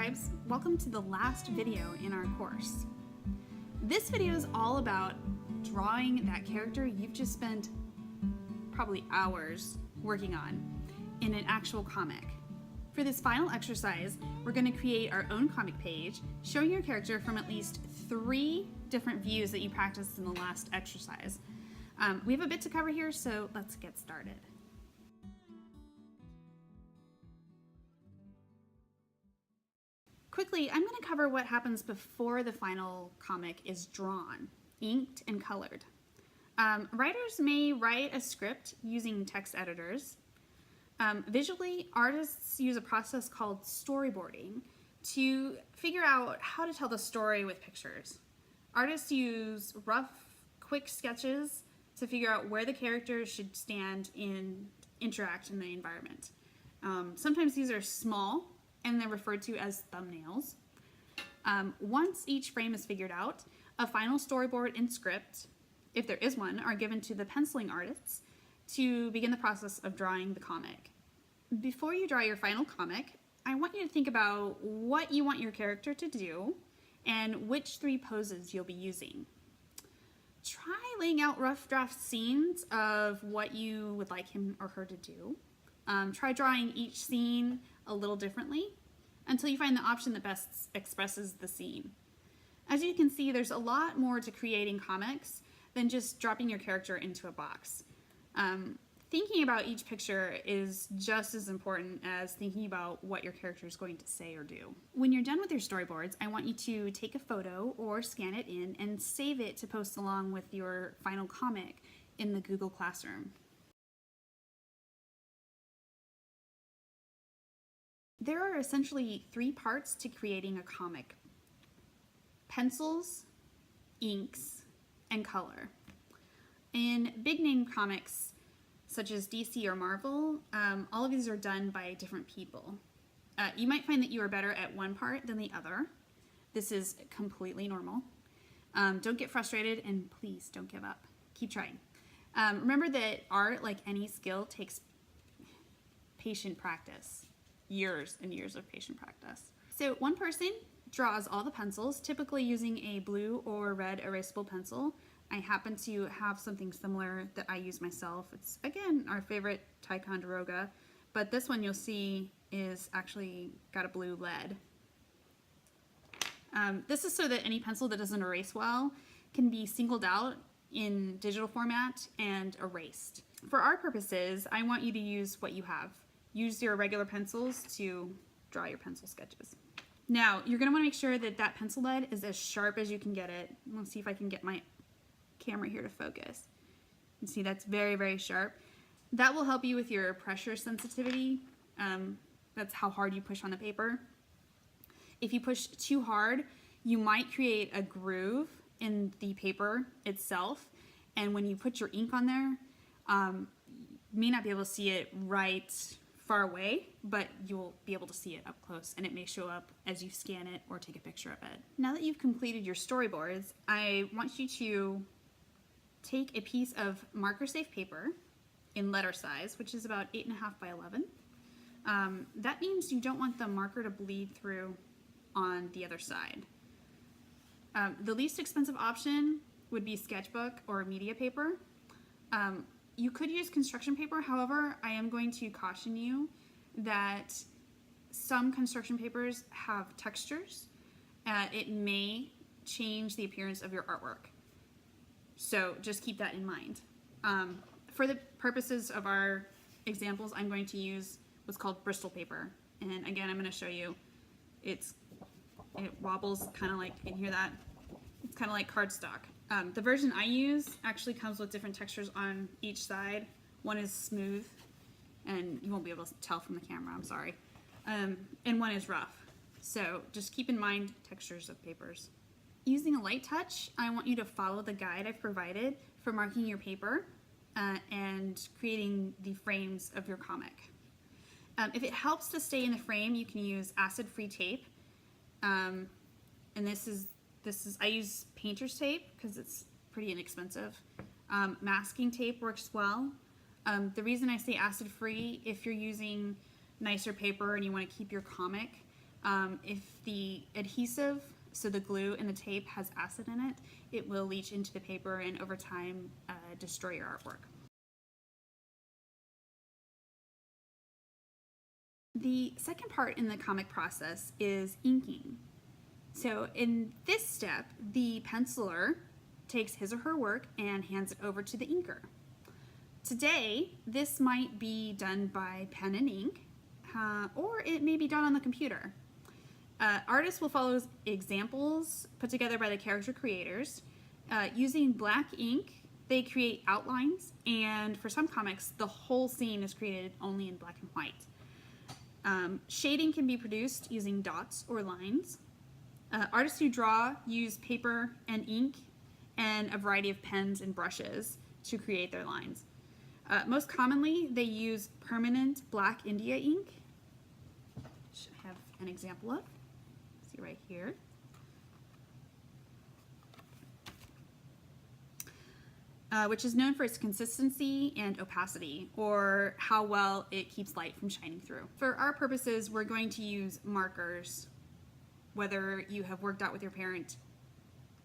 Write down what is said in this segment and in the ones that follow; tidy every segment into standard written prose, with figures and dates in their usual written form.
scribes, welcome to the last video in our course. This video is all about drawing that character you've just spent probably hours working on in an actual comic. For this final exercise, we're going to create our own comic page showing your character from at least 3 different views that you practiced in the last exercise. We have a bit to cover here, so let's get started. Quickly, I'm going to cover what happens before the final comic is drawn, inked, and colored. Writers may write a script using text editors. Visually, artists use a process called storyboarding to figure out how to tell the story with pictures. Artists use rough, quick sketches to figure out where the characters should stand and interact in the environment. Sometimes these are small, and they're referred to as thumbnails. Once each frame is figured out, a final storyboard and script, if there is one, are given to the penciling artists to begin the process of drawing the comic. Before you draw your final comic, I want you to think about what you want your character to do and which 3 poses you'll be using. Try laying out rough draft scenes of what you would like him or her to do. Try drawing each scene a little differently until you find the option that best expresses the scene. As you can see, there's a lot more to creating comics than just dropping your character into a box. Thinking about each picture is just as important as thinking about what your character is going to say or do. When you're done with your storyboards, I want you to take a photo or scan it in and save it to post along with your final comic in the Google Classroom. There are essentially 3 parts to creating a comic: pencils, inks, and color. In big name comics such as DC or Marvel, all of these are done by different people. You might find that you are better at one part than the other. This is completely normal. Don't get frustrated, and please don't give up. Keep trying. Remember that art, like any skill, takes patient practice. Years and years of patient practice. So one person draws all the pencils, typically using a blue or red erasable pencil. I happen to have something similar that I use myself. It's, again, our favorite Ticonderoga, but this one you'll see is actually got a blue lead. This is so that any pencil that doesn't erase well can be singled out in digital format and erased. For our purposes, I want you to use what you have. Use your regular pencils to draw your pencil sketches. Now, you're going to want to make sure that that pencil lead is as sharp as you can get it. Let's see if I can get my camera here to focus. You see that's very, very sharp. That will help you with your pressure sensitivity. That's how hard you push on the paper. If you push too hard, you might create a groove in the paper itself, and when you put your ink on there, you may not be able to see it right far away, but you'll be able to see it up close, and it may show up as you scan it or take a picture of it. Now that you've completed your storyboards, I want you to take a piece of marker safe paper in letter size, which is about 8.5 by 11. That means you don't want the marker to bleed through on the other side. The least expensive option would be sketchbook or media paper. You could use construction paper. However, I am going to caution you that some construction papers have textures. It may change the appearance of your artwork. So just keep that in mind. For the purposes of our examples, I'm going to use what's called Bristol paper. And again, I'm going to show you, it wobbles kind of like, you can hear that? It's kind of like cardstock. The version I use actually comes with different textures on each side. One is smooth, and you won't be able to tell from the camera, I'm sorry. And one is rough. So just keep in mind textures of papers. Using a light touch, I want you to follow the guide I've provided for marking your paper and creating the frames of your comic. If it helps to stay in the frame, you can use acid-free tape. And I use painter's tape because it's pretty inexpensive. Masking tape works well. The reason I say acid-free, if you're using nicer paper and you want to keep your comic If the adhesive, so the glue and the tape, has acid in it, it will leach into the paper and over time destroy your artwork. The second part in the comic process is inking. So in this step, the penciler takes his or her work and hands it over to the inker. Today, this might be done by pen and ink, or it may be done on the computer. Artists will follow examples put together by the character creators. Using black ink, they create outlines, and for some comics, the whole scene is created only in black and white. Shading can be produced using dots or lines. Artists who draw use paper and ink and a variety of pens and brushes to create their lines. Most commonly, they use permanent black India ink, which I have an example of. See right here. Which is known for its consistency and opacity, or how well it keeps light from shining through. For our purposes, we're going to use markers, whether you have worked out with your parent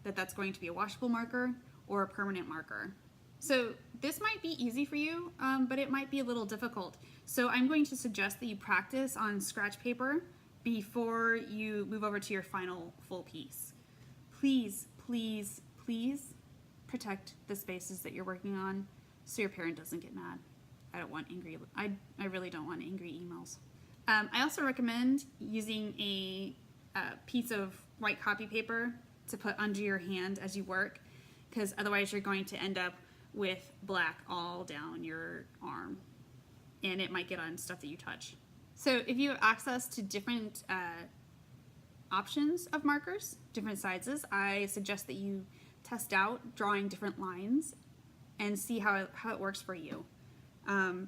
that that's going to be a washable marker or a permanent marker. So this might be easy for you, but it might be a little difficult. So I'm going to suggest that you practice on scratch paper before you move over to your final full piece. Please, please, please protect the spaces that you're working on so your parent doesn't get mad. I really don't want angry emails. I also recommend using a piece of white copy paper to put under your hand as you work, because otherwise you're going to end up with black all down your arm, and it might get on stuff that you touch. So if you have access to different options of markers, different sizes, I suggest that you test out drawing different lines and see how it works for you.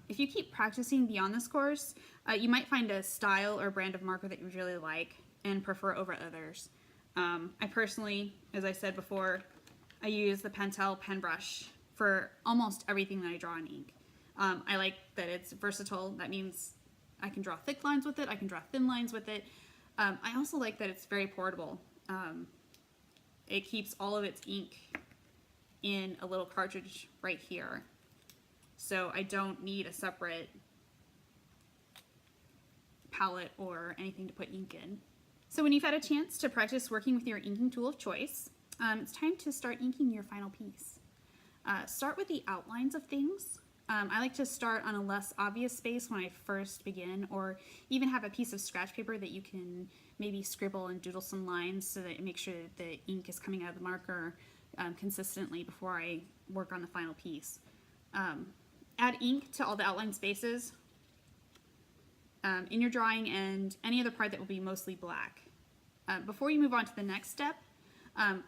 If you keep practicing beyond this course, you might find a style or brand of marker that you really like and prefer over others. I personally, as I said before, I use the Pentel pen brush for almost everything that I draw in ink. I like that it's versatile. That means I can draw thick lines with it, I can draw thin lines with it. I also like that it's very portable. It keeps all of its ink in a little cartridge right here. So I don't need a separate palette or anything to put ink in. So when you've had a chance to practice working with your inking tool of choice, it's time to start inking your final piece. Start with the outlines of things. I like to start on a less obvious space when I first begin, or even have a piece of scratch paper that you can maybe scribble and doodle some lines so that it makes sure that the ink is coming out of the marker consistently before I work on the final piece. Add ink to all the outline spaces in your drawing and any other part that will be mostly black. Before you move on to the next step,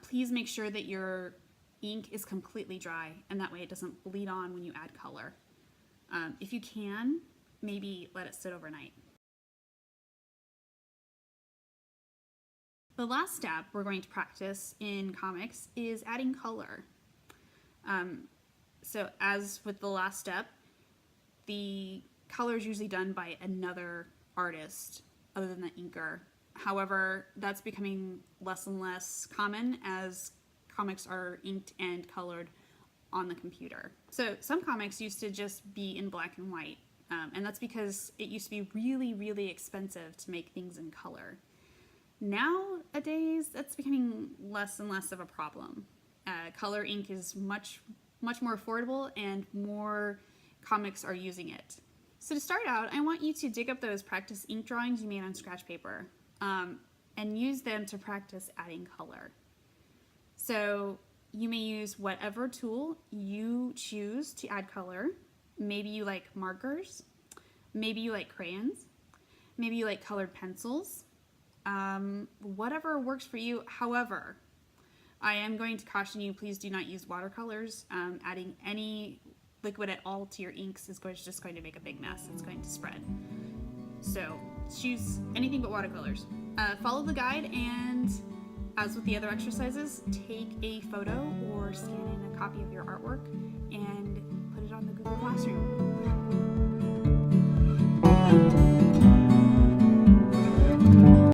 please make sure that your ink is completely dry, and that way it doesn't bleed on when you add color. If you can, maybe let it sit overnight. The last step we're going to practice in comics is adding color. So as with the last step, the color is usually done by another artist other than the inker. However, that's becoming less and less common as comics are inked and colored on the computer. So some comics used to just be in black and white, and that's because it used to be really, really expensive to make things in color. Nowadays, that's becoming less and less of a problem. Color ink is much more affordable, and more comics are using it. So to start out, I want you to dig up those practice ink drawings you made on scratch paper and use them to practice adding color. So you may use whatever tool you choose to add color. Maybe you like markers, maybe you like crayons, maybe you like colored pencils, whatever works for you. However, I am going to caution you, please do not use watercolors. Adding any liquid at all to your inks is just going to make a big mess. It's going to spread. So choose anything but watercolors. Follow the guide, and as with the other exercises, take a photo or scan in a copy of your artwork and put it on the Google Classroom.